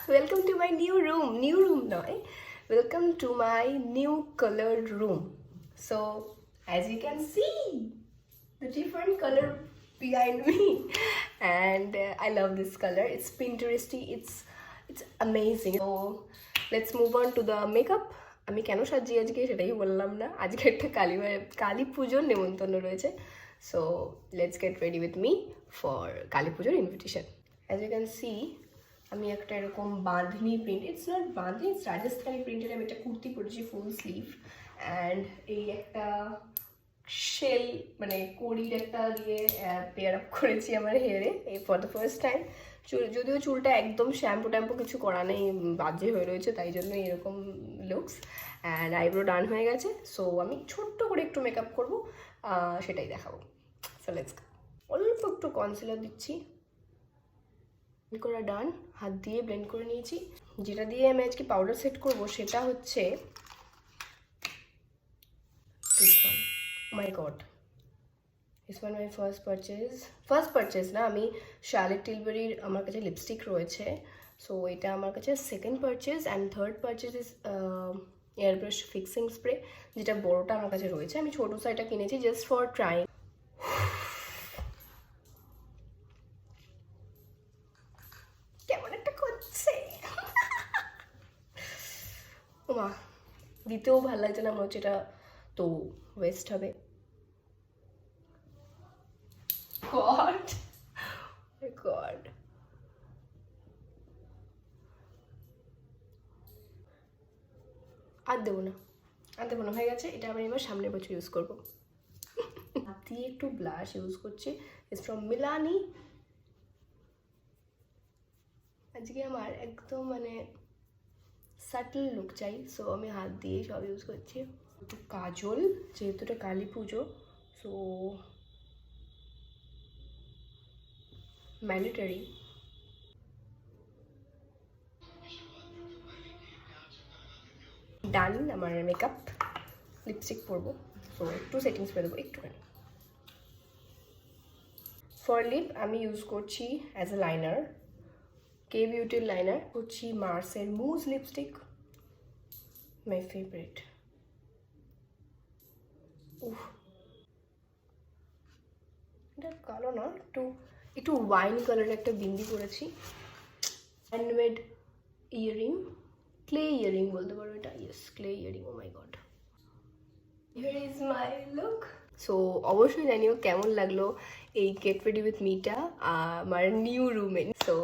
Welcome to my new room. New room নয়. Welcome to my new colored room. So, as you can see, the different color behind me, and I love this color. It's Pinteresty. It's amazing. So, let's move on to the makeup. আমি কেন সাজি আজকে সেটাই বললাম না। আজকে একটা কালী পুজোর নেমন্তন্ন রয়েছে। So, let's get ready with me for Kali পুজোর invitation. As you can see, আমি একটা এরকম bandhani print, it's not bandhani, it's Rajasthani প্রিন্টের আমি একটা কুর্তি পরেছি ফুল স্লিভ, অ্যান্ড এই একটা শেল মানে কড়ির একটা দিয়ে পেয়ার আপ করেছি আমার হেয়ারে এই ফর দ্য ফার্স্ট টাইম। যদিও চুলটা একদম শ্যাম্পু ট্যাম্পু কিছু করা নেই, বাজে হয়ে রয়েছে, তাই জন্য এরকম লুকস। অ্যান্ড আইব্রো ডান হয়ে গেছে। সো আমি ছোট্ট করে একটু মেকআপ করবো, সেটাই দেখাবো। সো লেটস অল্প একটু কনসিলার দিচ্ছি, করা ডান, হাত দিয়ে ব্লেন্ড করে নিয়েছি। যেটা দিয়ে আমি আজকে পাউডার সেট করব সেটা হচ্ছে this one. Oh my god, this one my first purchase না, আমি শার্লেট টিলবারির আমার কাছে লিপস্টিক রয়েছে, সো এটা আমার কাছে second purchase, and third purchase is airbrush fixing spray, যেটা বড়টা আমার কাছে রয়েছে। আমি ছোটো সাইটা কিনেছি জাস্ট ফর ট্রাইং। কেমন একটা করছে, ওমা দিতেও ভালো লাগছে না, মনে হচ্ছে এটা তো ওয়েস্ট হবে। গড গড, আর দেবো না, হয়ে গেছে। এটা আমি এবার সামনের বছর ইউজ করবো। হাত দিয়ে একটু ব্লাশ ইউজ করছি, ইটস ফ্রম মিলানি। আজকে আমার একদম মানে সাটল লুক চাই, সো আমি হাত দিয়েই সব ইউজ করছি। একটু কাজল, যেহেতু এটা কালী পুজো, সো ম্যান্ডেটরি। ডান আমার মেকআপ, লিপস্টিক পরবো, সো একটু সেটিংস করে দেবো একটুখানি। ফর লিপ আমি ইউজ করছি অ্যাজ এ লাইনার কে বিউটির লাইনার, করছি মার্সের মুজ লিপস্টিক, মাই ফেভারিট। এটা কালো না, একটু ওয়াইন কালারের একটা বিন্দি করেছি। হ্যান্ডমেড ইয়ারিং, ক্লে ইয়ারিং বলতে পারো এটা, yes clay earring. Oh my God, here is my look. So অবশ্যই জানিও কেমন লাগলো এই গেট রেডি উইথ মিটা আমার নিউ রুমে। সো